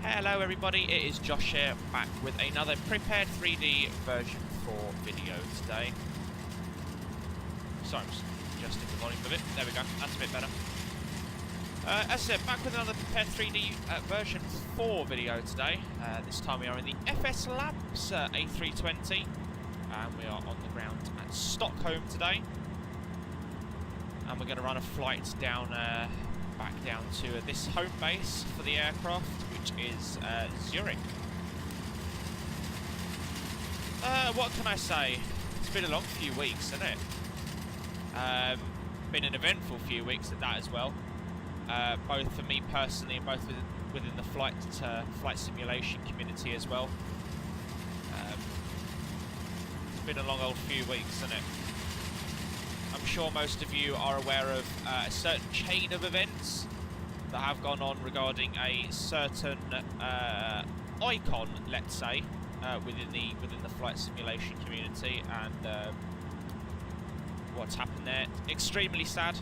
Hello everybody, it is Josh here, back with another Prepared 3D version 4 video today. Sorry, I'm just adjusting the volume of it. There we go, that's a bit better. As I said, back with another Prepared 3D version 4 video today. This time we are in the FSLabs A320, and we are on the ground at Stockholm today. And we're going to run a flight down, back down to this home base for the aircraft, which is Zurich. What can I say? It's been a long few weeks, hasn't it? Been an eventful few weeks at that as well. Both for me personally and both within the flight simulation community as well. It's been a long old few weeks, hasn't it? I'm sure most of you are aware of a certain chain of events that have gone on regarding a certain icon, let's say, within the flight simulation community, and what's happened there. Extremely sad.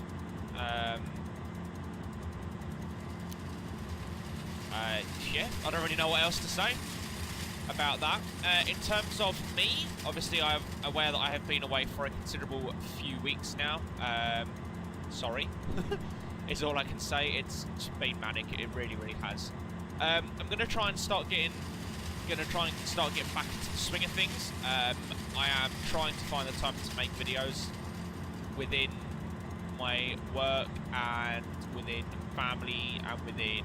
Yeah, I don't really know what else to say about that. In terms of me, obviously I'm aware that I have been away for a considerable few weeks now. Sorry, is all I can say. It's been manic. It really, really has. I'm gonna try and start getting back into the swing of things. I am trying to find the time to make videos within my work and within family and within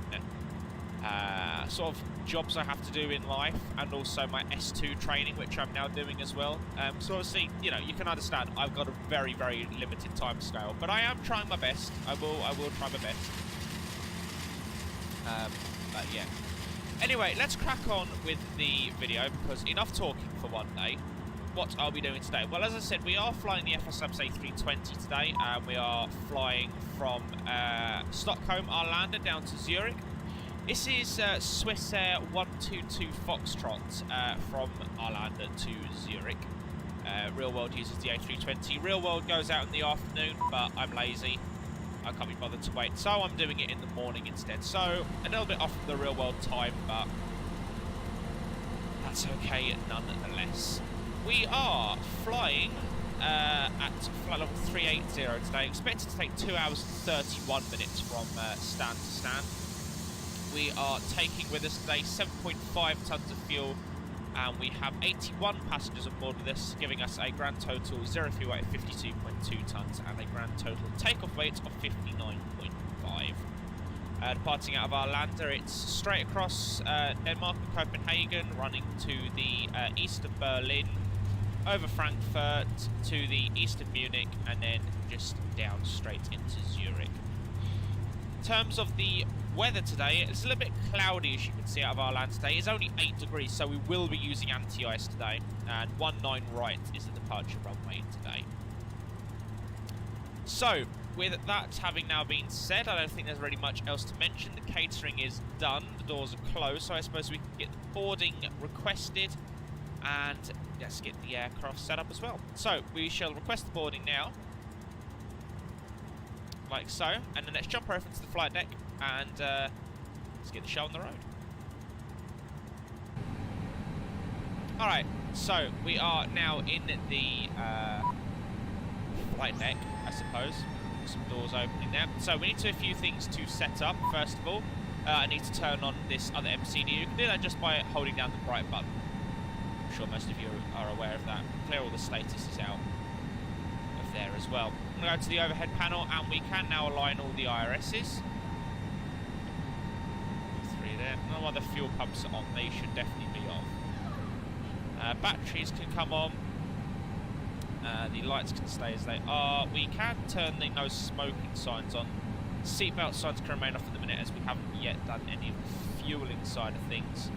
sort of jobs I have to do in life, and also my S2 training, which I'm now doing as well. So obviously, you know, you can understand I've got a very, very limited time scale, but I am trying my best. I will try my best. But yeah. Anyway, let's crack on with the video, because enough talking for one day. What are we doing today? Well, as I said, we are flying the FSLabs A320 today, and we are flying from Stockholm, Arlanda, down to Zurich. This is Swiss Air 122 Foxtrot from Arlanda to Zurich. Real World uses the A320. Real World goes out in the afternoon, but I'm lazy. I can't be bothered to wait, so I'm doing it in the morning instead. So, a little bit off the Real World time, but that's okay nonetheless. We are flying at flight level 380 today. Expected to take 2 hours and 31 minutes from stand to stand. We are taking with us today 7.5 tons of fuel, and we have 81 passengers on board with this, giving us a grand total zero fuel weight of 52.2 tons and a grand total takeoff weight of 59.5. Departing out of Arlanda, it's straight across Denmark and Copenhagen, running to the east of Berlin, over Frankfurt to the east of Munich, and then just down straight into Zurich. In terms of the weather today, it's a little bit cloudy, as you can see out of our land today. It's only 8 degrees, so we will be using anti-ice today, and 19 right is the departure runway today. So, with that having now been said, I don't think there's really much else to mention. The catering is done, the doors are closed, so I suppose we can get the boarding requested, and let's get the aircraft set up as well. So, we shall request the boarding now, like so, and then let's jump over to the flight deck, and let's get the show on the road. Alright, so we are now in the flight deck, I suppose. Some doors opening there. So we need to do a few things to set up. First of all, I need to turn on this other MCD. You can do that just by holding down the bright button. I'm sure most of you are aware of that. Clear all the statuses out of there as well. I'm going to go to the overhead panel, and we can now align all the IRSs. There. No other fuel pumps are on, they should definitely be on. Batteries can come on. The lights can stay as they are. We can turn the no smoking signs on. Seatbelt signs can remain off at the minute, as we haven't yet done any of the fueling side of things.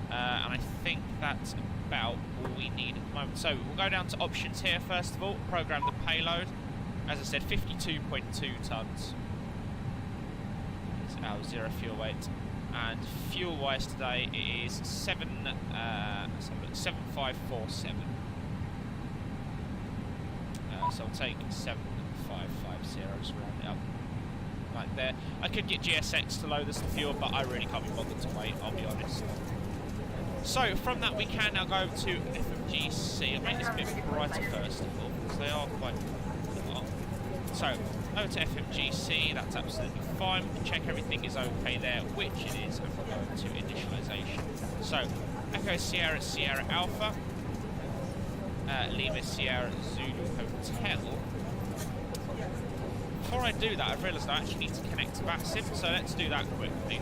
And I think that's about all we need at the moment. So we'll go down to options here first of all. Program the payload. As I said, 52.2 tons. It's our zero fuel weight. And fuel-wise today it is 7547. So I'll take 7550 to round it up. back there. I could get GSX to load us the fuel, but I really can't be bothered to wait, I'll be honest. So from that we can now go to FMGC. I'll make this a bit brighter first of all, because they are quite dark. So over to FMGC, that's absolutely fine. We can check everything is okay there, which it is, and we'll go to initialisation. So Echo Sierra Sierra Alpha, Lima Sierra Zulu Hotel. Before I do that, I've realised I actually need to connect to VATSIM, so let's do that quickly.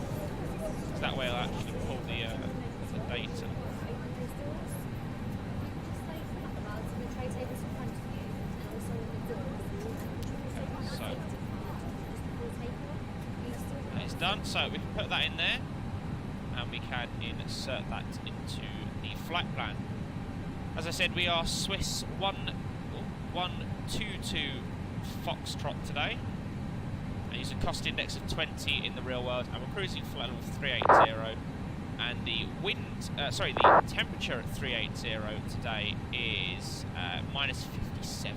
So that way I'll actually pull the data. Okay, so that is done, so we can put that in there and we can insert that into the flight plan. As I said, we are Swiss 122 Foxtrot today. I use a cost index of 20 in the real world, and we're cruising flight level 380. And the the temperature at 380 today is minus 57.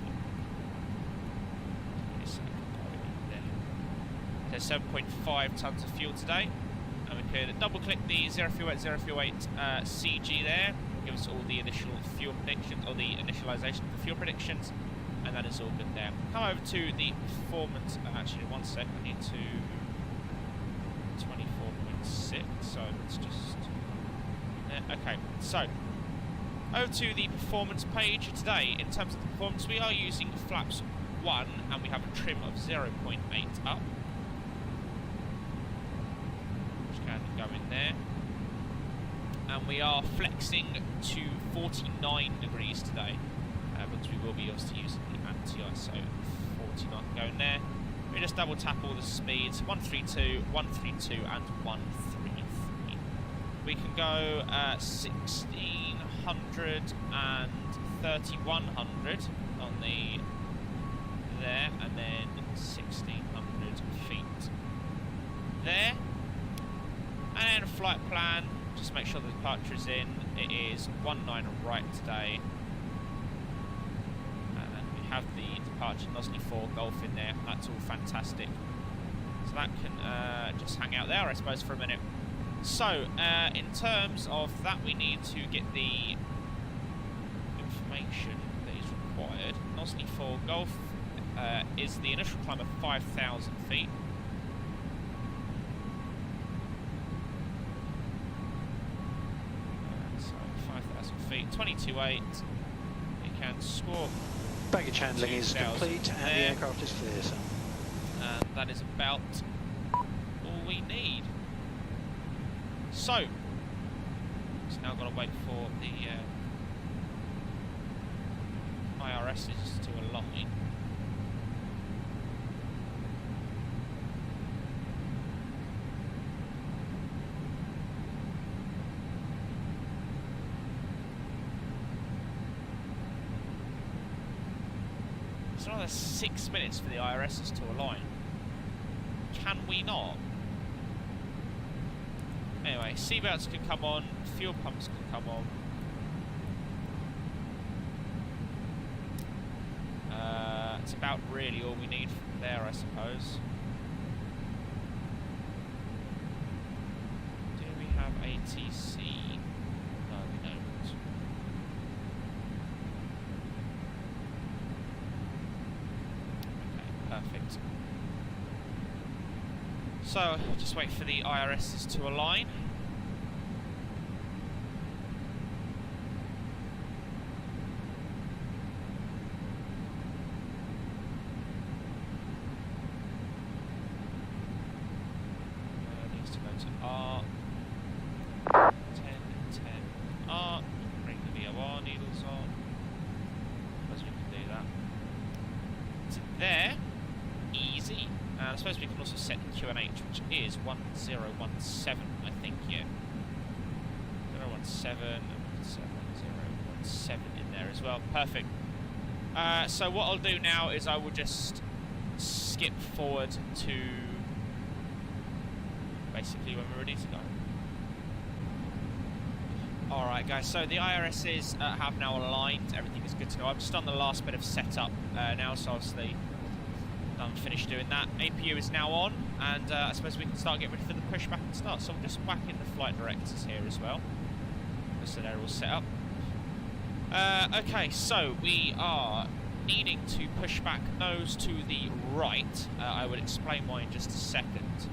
There's 7.5 tons of fuel today, and we could double click the 0fuel8 CG there, give us all the initial fuel predictions, or the initialization of the fuel predictions, and that is all good there. Come over to the performance. Actually, 1 sec, I need to 24.6, so let's just okay, so over to the performance page today. In terms of the performance, we are using flaps 1 and we have a trim of 0.8 up, which can go in there, and we are flexing to 49 degrees today, because we will be obviously using the anti-ISO 49 going there. We just double tap all the speeds, 132, 132 and 133. We can go 1600 and 3100 on the there, and then 1600 feet there. And flight plan, just make sure the departure is in. It is 19 right today. Have the departure Nosley 4 Golf in there. That's all fantastic. So that can just hang out there, I suppose, for a minute. So, in terms of that, we need to get the information that is required. Nosley 4 Golf is the initial climb of 5,000 feet. So, 5,000 feet, 22.8. We can score. Baggage handling is complete and the aircraft is clear, sir. And that is about all we need. So, just now got to wait for the IRSs to align. It's another 6 minutes for the IRSs to align. Can we not? Anyway, seatbelts can come on, fuel pumps can come on. It's about really all we need from there, I suppose. Do we have ATC? No, we don't. Perfect. So, just wait for the IRSs to align. Needs to go to R. 10, 10, R. Bring the VOR needles on. Suppose we can do that. To there. Easy. I suppose we can also set the QNH, which is 1017, I think, yeah. 017, 017 in there as well. Perfect. So what I'll do now is I will just skip forward to basically when we're ready to go. Alright guys, so the IRSs have now aligned, everything is good to go. I've just done the last bit of setup now, so obviously Done, finished doing that. APU is now on, and I suppose we can start getting ready for the pushback and start. So I'm just whacking the flight directors here as well, just so they're all set up. Okay, so we are needing to push back nose to the right. I will explain why in just a second.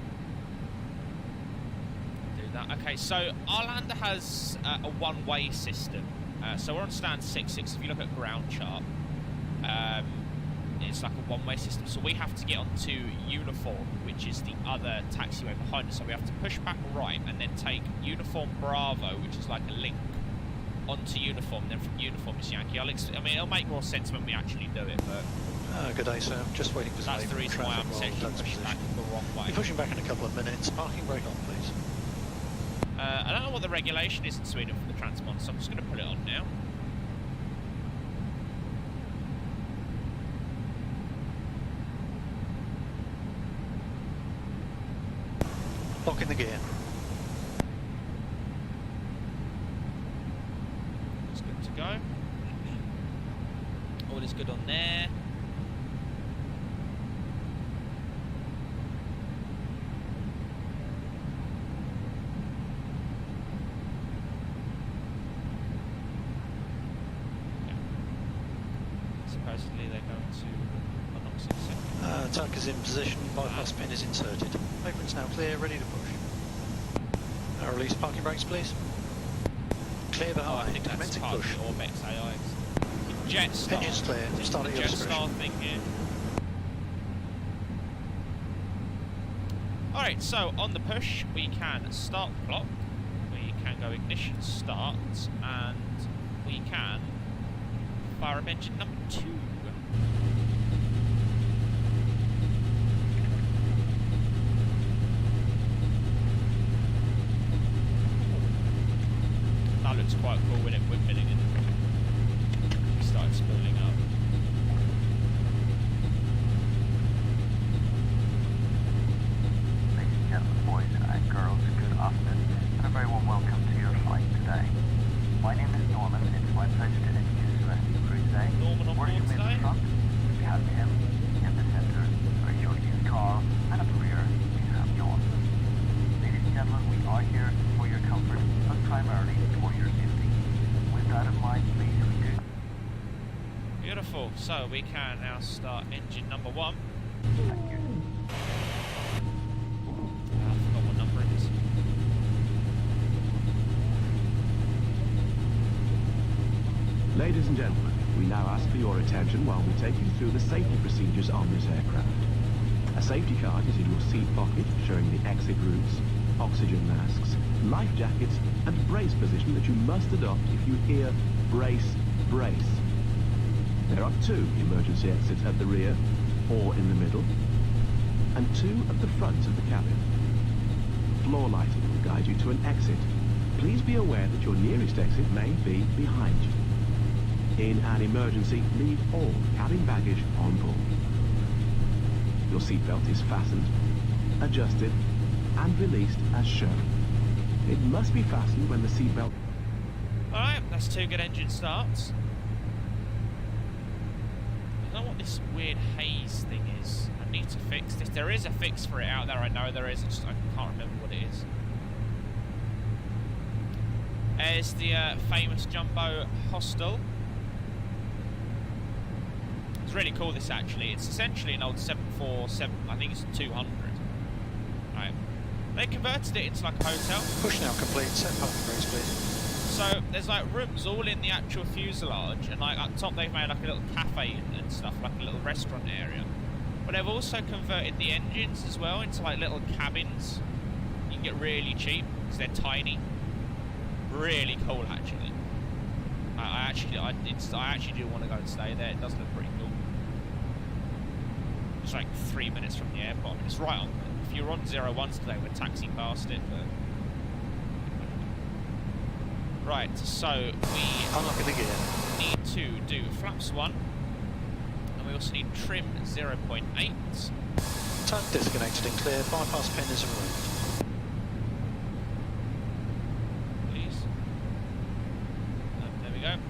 Do that. Okay, so Arlanda has a one-way system. So we're on stand 66. If you look at ground chart, it's like a one-way system. So we have to get onto Uniform, which is the other taxiway behind us. So we have to push back right and then take Uniform Bravo, which is like a link, onto Uniform. Then from Uniform is Yankee. I mean, it'll make more sense when we actually do it, but... good day, sir. Just waiting for that's the reason why I'm essentially pushing back the wrong way. You're pushing back in a couple of minutes. Parking brake on, please. I don't know what the regulation is in Sweden for the transponder, so I'm just going to put it on now. Lock in the gear. It's good to go. All is good on there. Supposedly they're going to unlock 6 seconds. Tank is in position, bypass pin is inserted. Apron's now clear, ready to push. Now release parking brakes, please. Clear behind, I think that's commencing part push. of the ORBX AIs. Jet start. Engine's clear, start at your Jet discretion. start thing here. Alright, so on the push, we can start the clock, we can go ignition start, and we can fire up engine number 2. That looks quite cool when it whipping and started spooling up. Ladies and gentlemen, boys and girls, good afternoon, and a very warm welcome to your flight today. My name is Norman. It's my pleasure to introduce the rest of the crew today. Norman on board Working in today. the front, we have Tim. In the center, very shortly is Carl, and at the rear, we have John. Ladies and gentlemen, we are here for your comfort, but primarily for your safety. With that in mind, please, we do. Beautiful. So we can now start engine number 1. Thank you. I forgot what number it is. Ladies and gentlemen, we now ask for your attention while we take you through the safety procedures on this aircraft. A safety card is in your seat pocket showing the exit routes, oxygen masks, life jackets and brace position that you must adopt if you hear brace, brace. There are 2 emergency exits at the rear, 4 in the middle, and 2 at the front of the cabin. Floor lighting will guide you to an exit. Please be aware that your nearest exit may be behind you. In an emergency, leave all cabin baggage on board. Your seatbelt is fastened, adjusted, and released as shown. It must be fastened when the seatbelt... Alright, that's 2 good engine starts. I don't know what this weird haze thing is. I need to fix this. There is a fix for it out there, I know there is, I can't remember what it is. There's the famous Jumbo Hostel. It's really cool, this actually. It's essentially an old 747, I think it's 200. Right. They converted it into like a hotel. Push now complete, set parking brakes, please. So there's like rooms all in the actual fuselage, and like up top they've made like a little cafe and stuff, like a little restaurant area. But they've also converted the engines as well into like little cabins. You can get really cheap because they're tiny. Really cool, actually. I actually do want to go and stay there. It does look pretty cool. It's like 3 minutes from the airport. I mean, it's right on. If you're on 01s today, we're taxiing past it. But... Right, so we Unlocking the gear. need to do flaps 1, and we also need trim 0.8. Tank disconnected and clear, bypass pin is removed. Please. There we go. And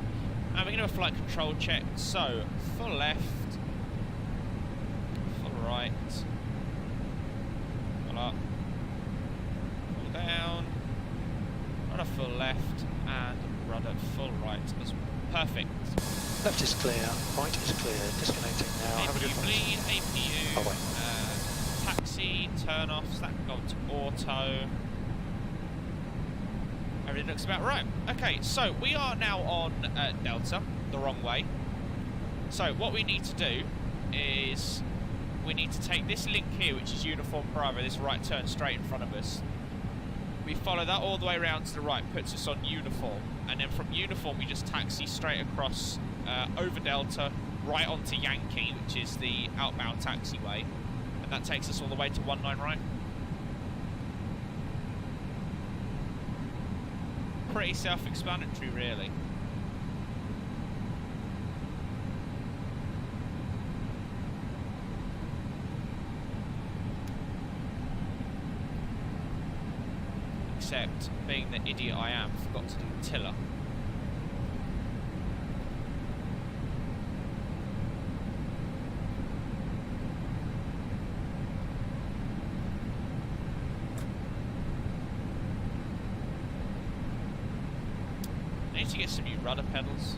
we're going to do a flight control check. So, full left, full right. Pull up. Pull down. Rudder full left and rudder full right as well. Perfect. Left is clear, right is clear. Disconnecting now. Have a good APU one. bleed, APU. Oh, wait. Taxi, turn off, stack go to auto. Everything looks about right. Okay, so we are now on Delta, the wrong way. So what we need to do is we need to take this link here, which is Uniform Bravo, this right turn straight in front of us. We follow that all the way around to the right, puts us on Uniform, and then from Uniform we just taxi straight across over Delta, right onto Yankee, which is the outbound taxiway, and that takes us all the way to 19 right. Pretty self-explanatory, really. Except, being the idiot I am, forgot to do the tiller. I need to get some new rudder pedals.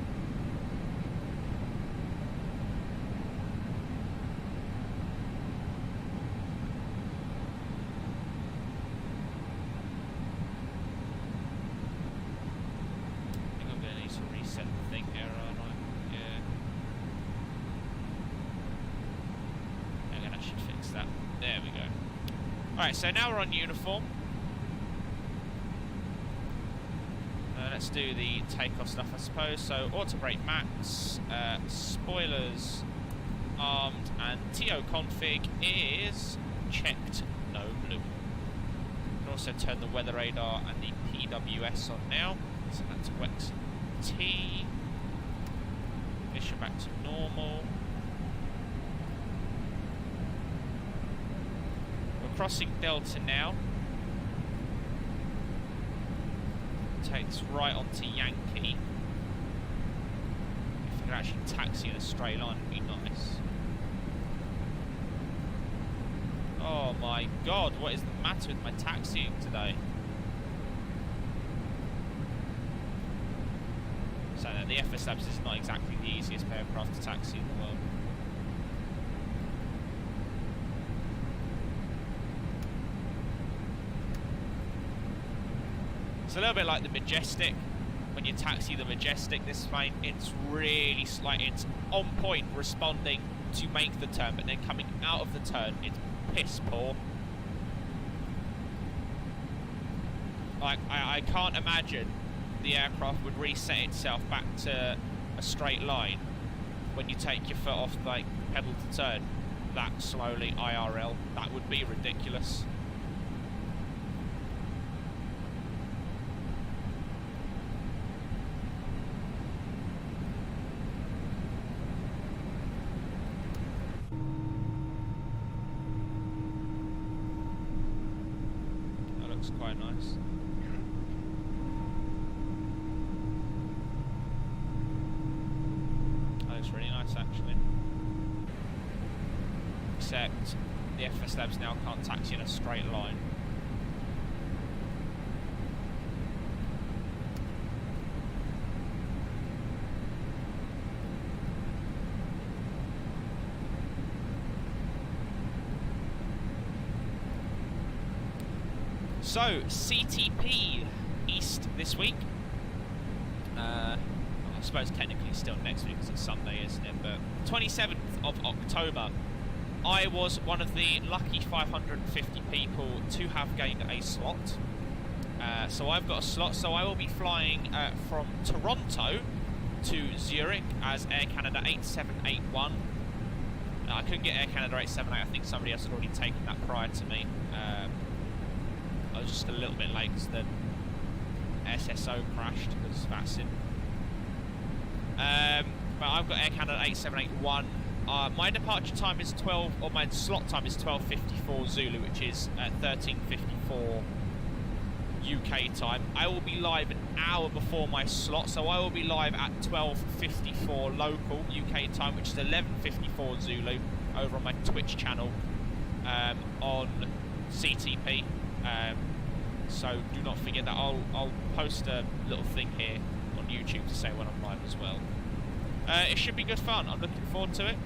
Alright, so now we're on Uniform. Let's do the takeoff stuff, I suppose. So, auto brake max, spoilers armed, and TO config is checked, no blue. You can also turn the weather radar and the PWS on now. So that's Wex T. Fish back to normal. Crossing Delta now. Takes right onto Yankee. If we could actually taxi in a straight line, it'd be nice. Oh my god, what is the matter with my taxiing today? So the FSLabs is not exactly the easiest aircraft to taxi in the world. It's a little bit like the Majestic. When you taxi the Majestic, this plane, it's really it's on point responding to make the turn, but then coming out of the turn, it's piss poor. Like, I can't imagine the aircraft would reset itself back to a straight line when you take your foot off the pedal to turn that slowly IRL. That would be ridiculous. Quite nice. That looks really nice, actually. Except the FSLabs now can't taxi in a straight line. So, CTP East this week. I suppose technically still next week because it's Sunday, isn't it? But 27th of October, I was one of the lucky 550 people to have gained a slot. So I've got a slot, so I will be flying from Toronto to Zurich as Air Canada 8781. I couldn't get Air Canada 878, I think somebody else had already taken that prior to me. I was just a little bit late because the SSO crashed because that's it. But I've got Air Canada 8781. My departure time is my slot time is 12:54 Zulu, which is 13:54 UK time. I will be live an hour before my slot, so I will be live at 12:54 local UK time, which is 11:54 Zulu. over on my Twitch channel on CTP. So do not forget that. I'll post a little thing here on YouTube to say when I'm live as well. It should be good fun. I'm looking forward to it.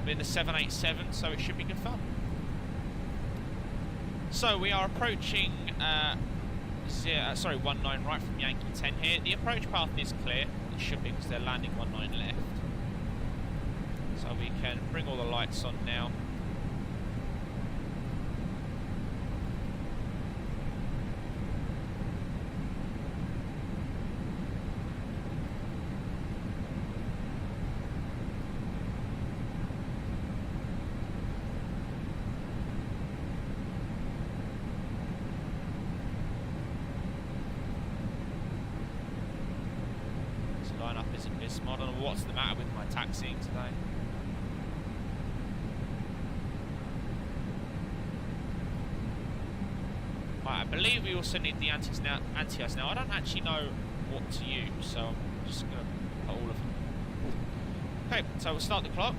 I'm in the 787, so it should be good fun. So we are approaching 19 right from Yankee 10 here. The approach path is clear. It should be because they're landing 19 left. So we can bring all the lights on now. Line-up isn't dismal. I don't know what's the matter with my taxiing today. Right, I believe we also need the anti-ice now. I don't actually know what to use, so I'm just going to put all of them. Okay, so we'll start the clock.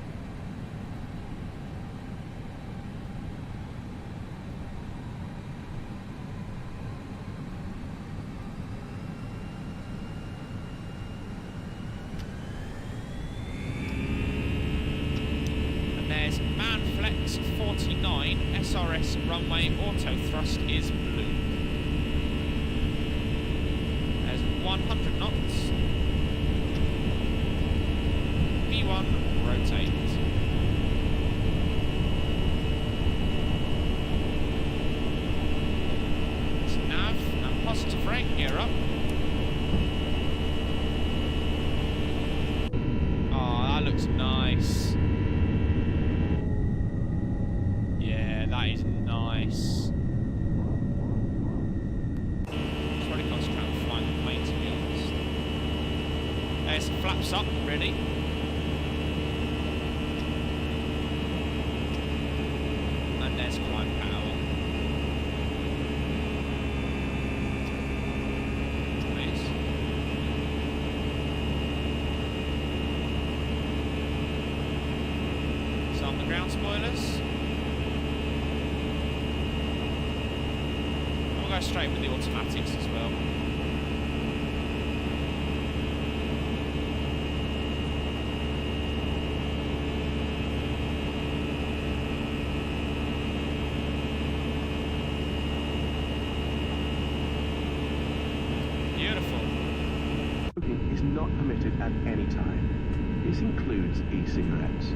SRS runway auto thrust is blue. There's 100 knots. P1 rotate. It's nav and positive rate, gear up. Oh, that looks nice. That is nice. Just really concentrate on flying the plane, to be honest. There's flaps up, ready. And there's climb power. Nice. So on the ground spoilers. Go straight with the automatics as well. Beautiful. Smoking is not permitted at any time. This includes e-cigarettes.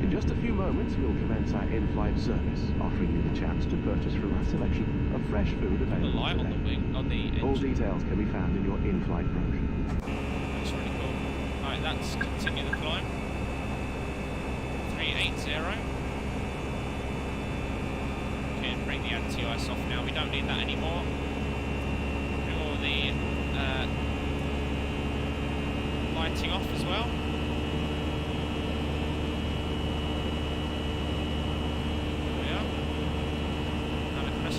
In just a few moments, we'll commence our in-flight service, offering you the chance to purchase from our selection of fresh food The available light on the today. wing, on the engine. All details can be found in your in-flight brochure. That's really cool. Alright, let's continue the climb. 380. Okay, bring the anti-ice off now. We don't need that anymore. Bring all the lighting off as well.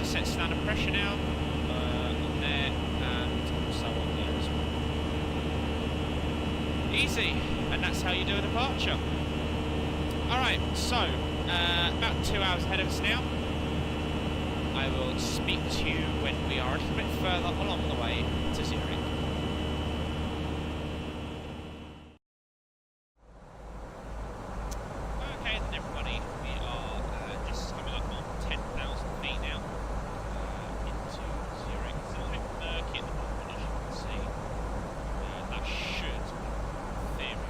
Set standard pressure now on there and also on there as well. Easy, and that's how you do a departure. Alright, so about 2 hours ahead of us now. I will speak to you when we are a little bit further along the way to Zurich. Okay then everybody, we are just coming up on 10,000 feet now. Zurich. It's a little bit murky at the moment, as you can see. That should, in theory,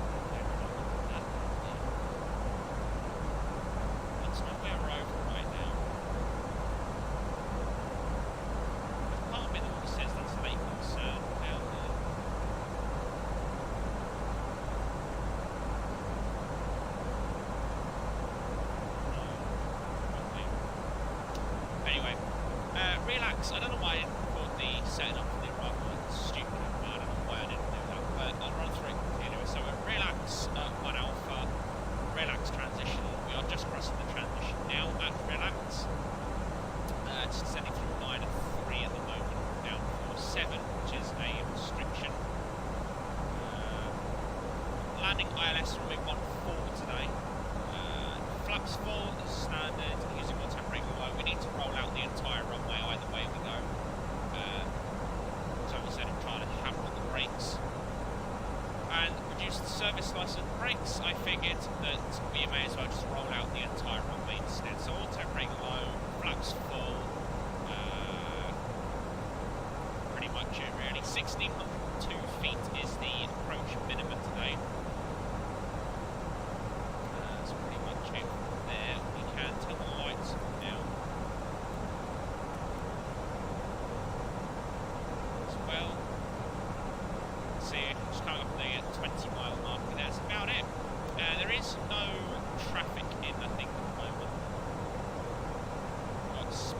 that's not where we're over right now. There's part of me that says that's late concern down there. Anyway. Relax, I don't know why I didn't record the setting up for the arrival. It's stupid of me, I don't know why I didn't do that, but I'll run through it quickly anyway. So relax, 1 alpha, relax transition. We are just crossing the transition now at relax. Just descending through 9 and 3 at the moment, down 7, which is a restriction. Landing ILS runway 14 today.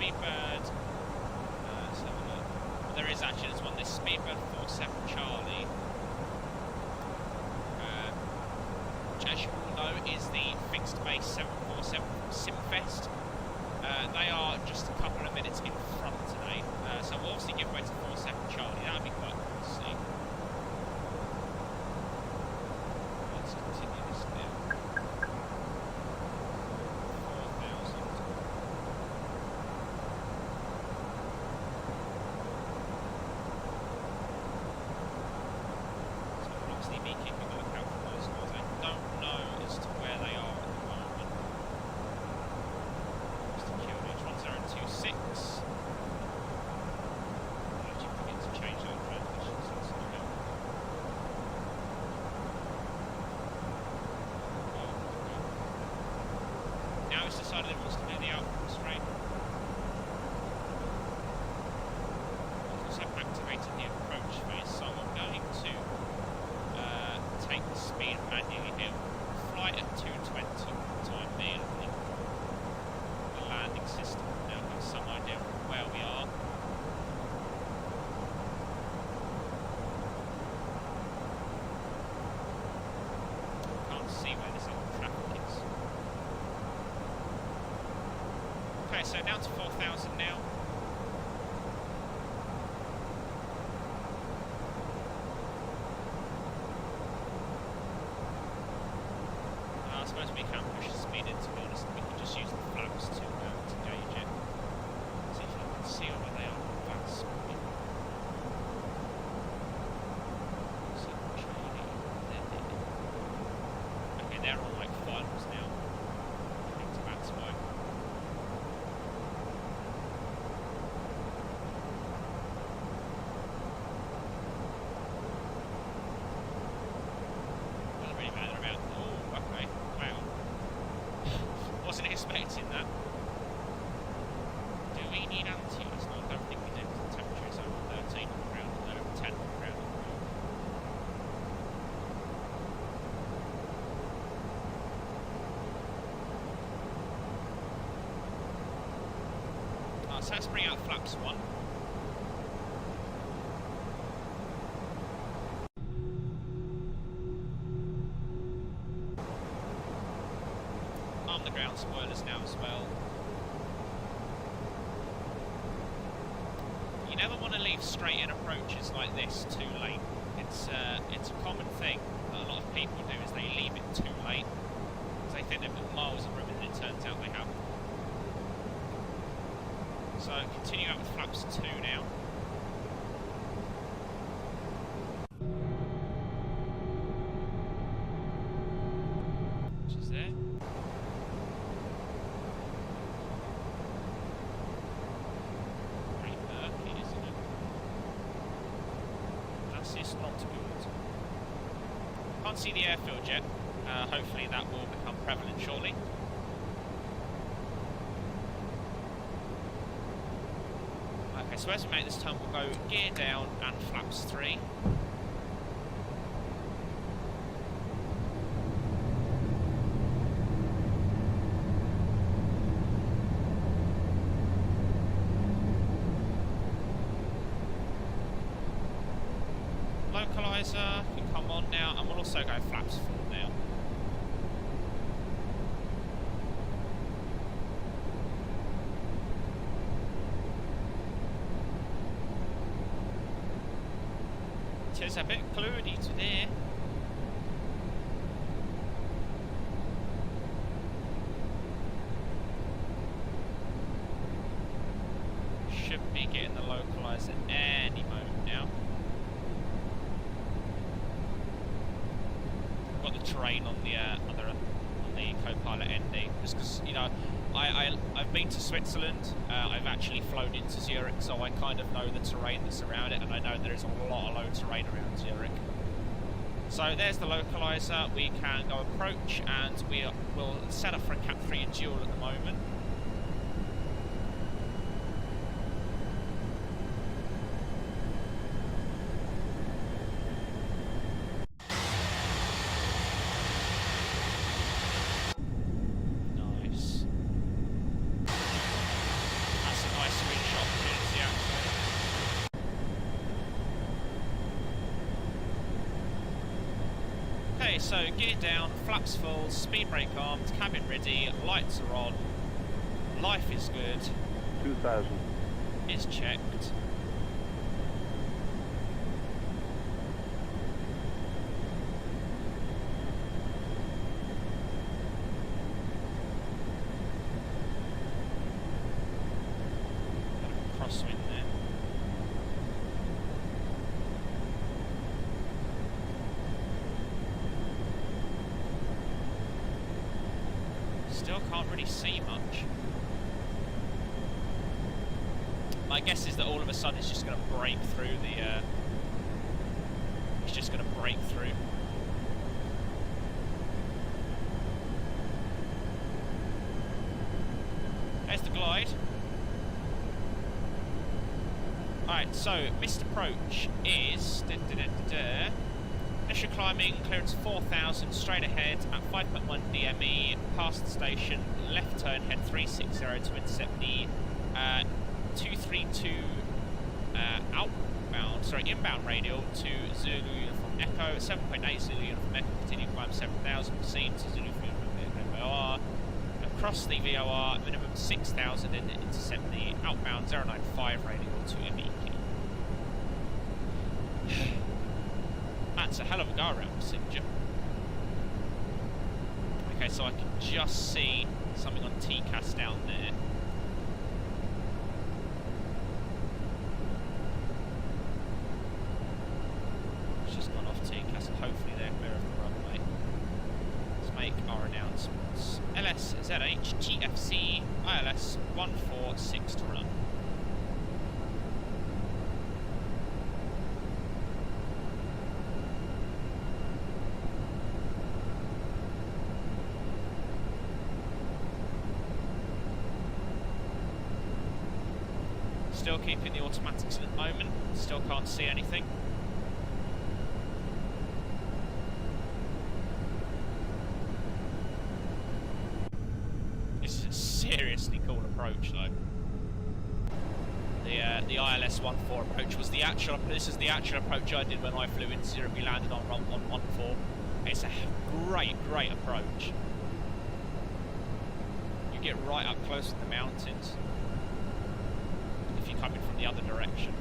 Speedbird. Let's have a look. Well, there is actually, there's one. This Speedbird 47 Charlie, which, as you all know, is the fixed base 747 from Simfest. They are just a couple of minutes in front today, so we'll obviously give way to 47 Charlie. That would be quite cool to see. Let's continue this now. 4,000. So we'll obviously be keeping a lookout for those guys. I don't know as to where they are at the moment. Just to kill each 1026. I'll actually begin to change those transitions. So it's not helpful. Oh, okay. Now it's decided it wants to do the outboard straight. It's also activated the approach phase, so I'm going to take the speed manually here. Flight at 220 for the time being. I think the landing system will now have some idea of where we are. Can't see where this other traffic is. Okay, so down to 4,000 now. I suppose we can push the speed in, to be honest, and we can just use the flaps to gauge it. See if I can see where they are at that speed. So, okay, they're on like finals now. Heading to that spike. Doesn't really matter about. Oh, okay. Wow. Wasn't expecting that. Do we need anti-ice? No, I don't think we do, because the temperature is over 13 on the ground, and over 10 on the ground at the moment. So let's bring out flaps 1. Arm the ground spoilers now as well. You never want to leave straight in approaches like this too late. It's a common thing that a lot of people do, is they leave it too late because they think they've got miles of room, and it turns out they haven't. So continue out with flaps 2 now. Which is there. Pretty murky, isn't it? That's just not good. Can't see the airfield yet. Hopefully that will become prevalent shortly. Okay, so as we make this turn, we'll go gear down and flaps 3. Localizer can come on now, and we'll also go flaps 4 now. It's a bit cloudy today. Should be getting the localizer any moment now. Got the terrain on the co-pilot ND, just because, you know, I've been to Switzerland. I've actually flown into Zurich, so I kind of know the terrain that's around it, and I know there is a lot of low terrain around Zurich. So there's the localizer. We can go approach, and we'll set up for a Cat 3 and dual at the moment. Okay, so gear down, flaps full, speed brake armed, cabin ready, lights are on, life is good, 2000. is checked. Crosswind there. Still can't really see much. My guess is that all of a sudden it's just going to break through the. It's just going to break through. There's the glide. Alright, so missed approach is initial climbing, clearance 4000, straight ahead at 5.1 DME, past the station, left turn, head 360 to intercept the 232 inbound radial to Zulu Uniform Echo, 7.8 Zulu Uniform Echo, continue climb 7000, proceed to Zulu Uniform VOR, across the VOR, minimum 6000 and intercept the outbound 095 radial to MEQ. That's a hell of a go around procedure. Okay, so I can just see something on TCAS down there. It's just gone off TCAS, and hopefully they're clear of the runway. Let's make our announcements. LSZH GFC ILS 146 to run. Still keeping the automatics at the moment, still can't see anything. This is a seriously cool approach though. The ILS 14 approach was the actual, this is the actual approach I did when I flew into Zurich. We landed on 14. It's a great approach. You get right up close to the mountains. If you're coming from the other direction.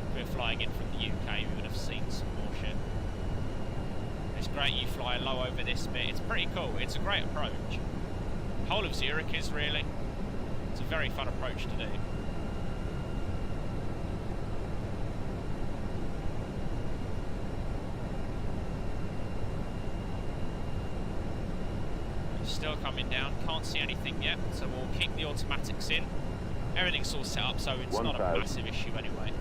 If we were flying in from the UK, we would have seen some more shit. It's great you fly low over this bit. It's pretty cool. It's a great approach. Whole of Zurich is really. It's a very fun approach to do. Still coming down, can't see anything yet, so we'll keep the automatics in. Everything's all set up, so it's not a massive issue anyway.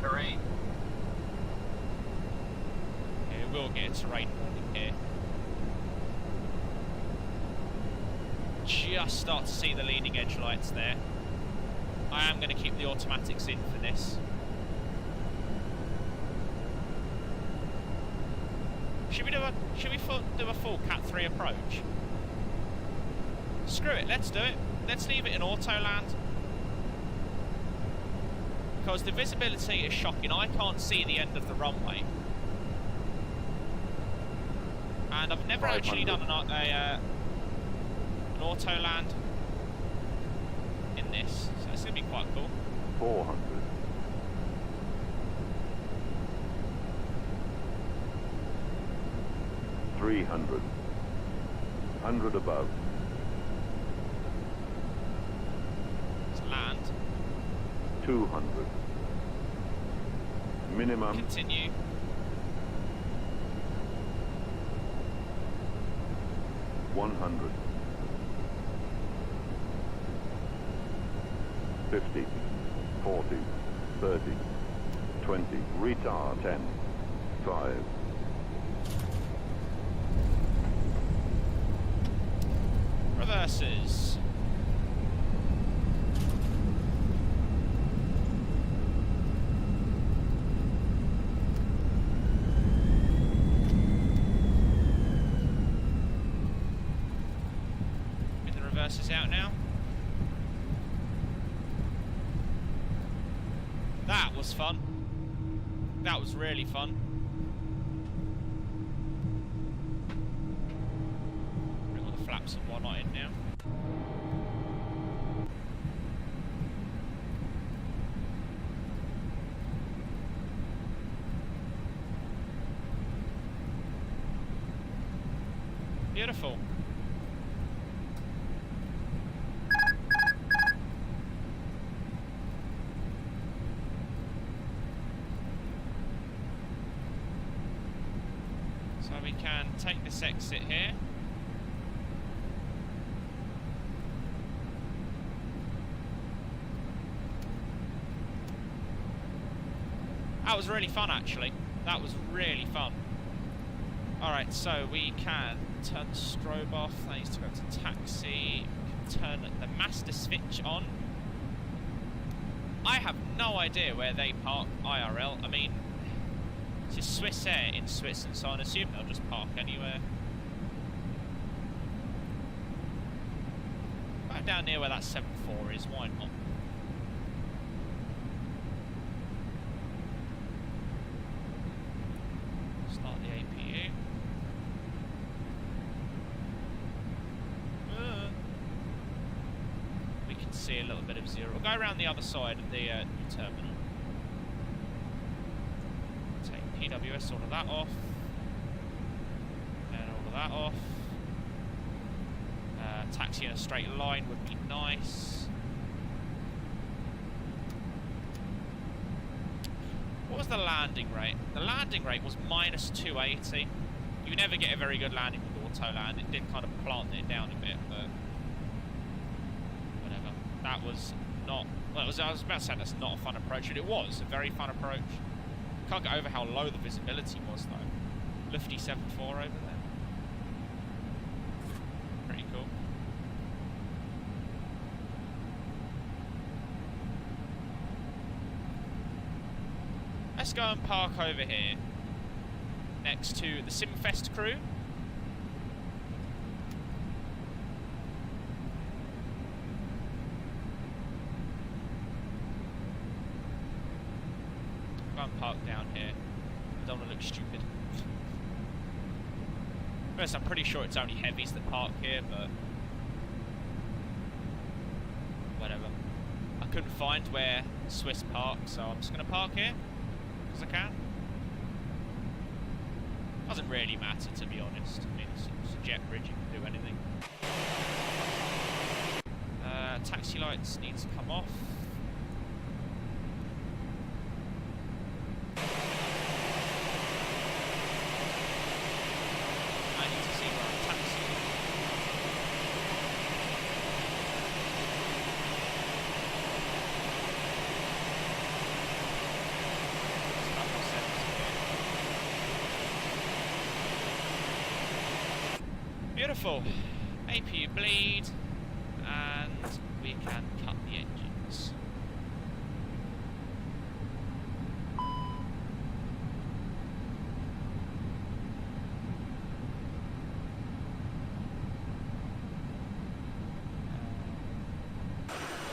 Terrain. Yeah, we'll get a terrain warning here. Just start to see the leading edge lights there. I am going to keep the automatics in for this. Should we do a full Cat 3 approach? Screw it, let's do it. Let's leave it in auto land. Because the visibility is shocking. I can't see the end of the runway. And I've never actually done an auto land in this. So it's going to be quite cool. 400. 300. 100 above. Let's land. 200. Minimum. Continue. $100. 50. 40. 30. 20. Retard 10. 5. Reverses. Get the reverses out now. That was was fun. That was really fun. Bring all the flaps and whatnot in now. Beautiful. So we can take this exit here. That was really fun, actually. That was really fun. Alright, so we can turn the strobe off. That needs to go to taxi. We can turn the master switch on. I have no idea where they park IRL. I mean, it's just Swiss Air in Switzerland, so I assume they'll just park anywhere. Right down near where that 7.4 is, why not? Start the APU. We can see a little bit of zero. We'll go around the other side of the new terminal. Take PWS, all of that off. And all of that off. Taxi in a straight line would be nice. What was the landing rate? The landing rate was minus 280. You never get a very good landing with auto land. It did kind of plant it down a bit, but whatever. That was not. Well, I was about to say that's not a fun approach, and it was a very fun approach. Can't get over how low the visibility was though. Lufty 7.4 over there. Pretty cool. Let's go and park over here, next to the Simfest crew. Go and park down here. I don't want to look stupid. First, I'm pretty sure it's only heavies that park here, but whatever. I couldn't find where Swiss park, so I'm just going to park here. As I can. Doesn't really matter, to be honest. I mean, it's a jet bridge, you can do anything. Taxi lights need to come off. I need to see where I'm taxiing. Beautiful. APU bleed, and we can cut the engines.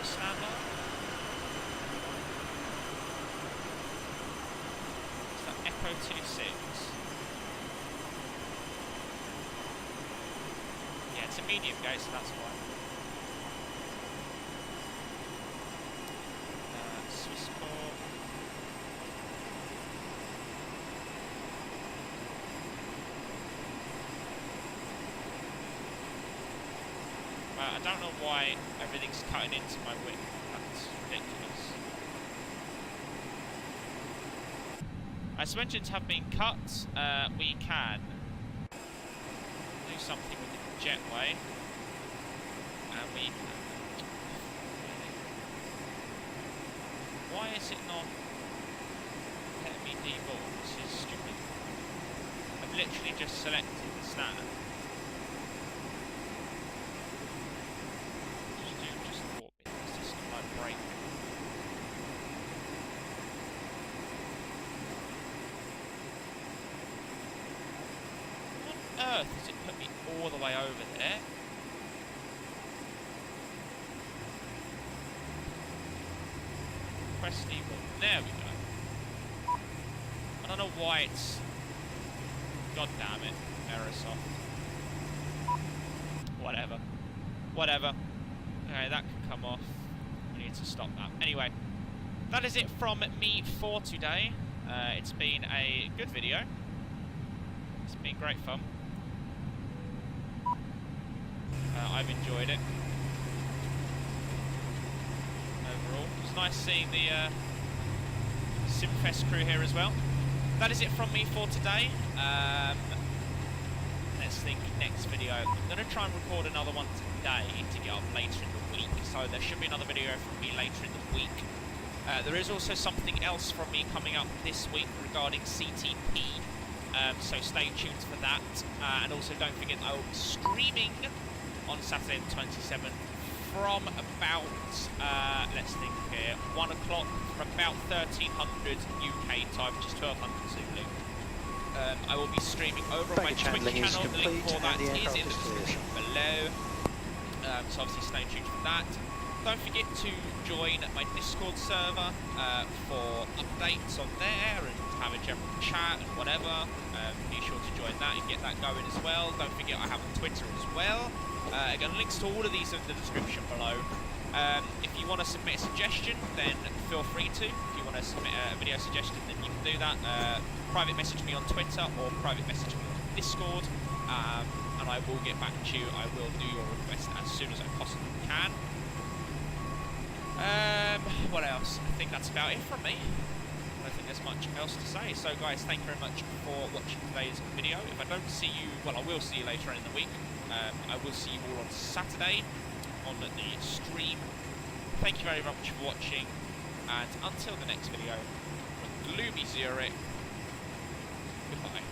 Stand on. Is that Echo 26? It's a medium gauge, so that's why. Swissport. I don't know why everything's cutting into my width. That's ridiculous. Suspensions have been cut. We can do something with the jetway, and we can. Why is it not letting me deboard? This is stupid. I've literally just selected the stand. Just warp it. It's just like break. What on earth has it put me all the way over there? Press D1. There we go. don't know why it's... God damn it, Aerosoft. Whatever. Whatever. Okay, that can come off. We need to stop that. Anyway, that is it from me for today. It's been a good video. It's been great fun. I've enjoyed it. Overall. It was nice seeing the Simfest crew here as well. That is it from me for today. Let's think next video. I'm going to try and record another one today to get up later in the week. So there should be another video from me later in the week. There is also something else from me coming up this week regarding CTP. So stay tuned for that. And also don't forget I will be streaming on Saturday the 27th from about, let's think here, 1 o'clock from about 1300 UK time, which is 1200 Zulu. I will be streaming over on my Twitch channel. The link for that is in the description below. So obviously stay tuned for that. Don't forget to join my Discord server for updates on there and have a general chat and whatever. Be sure to join that and get that going as well. Don't forget I have a Twitter as well. Again, links to all of these in the description below. If you want to submit a suggestion, then feel free to. If you want to submit a video suggestion, then you can do that. Private message me on Twitter or private message me on Discord, and I will get back to you. I will do your request as soon as I possibly can. What else? I think that's about it from me. I don't think there's much else to say. So guys, thank you very much for watching today's video. If I don't see you, well, I will see you later on in the week. I will see you all on Saturday on the stream. Thank you very much for watching, and until the next video, from gloomy Zurich, goodbye.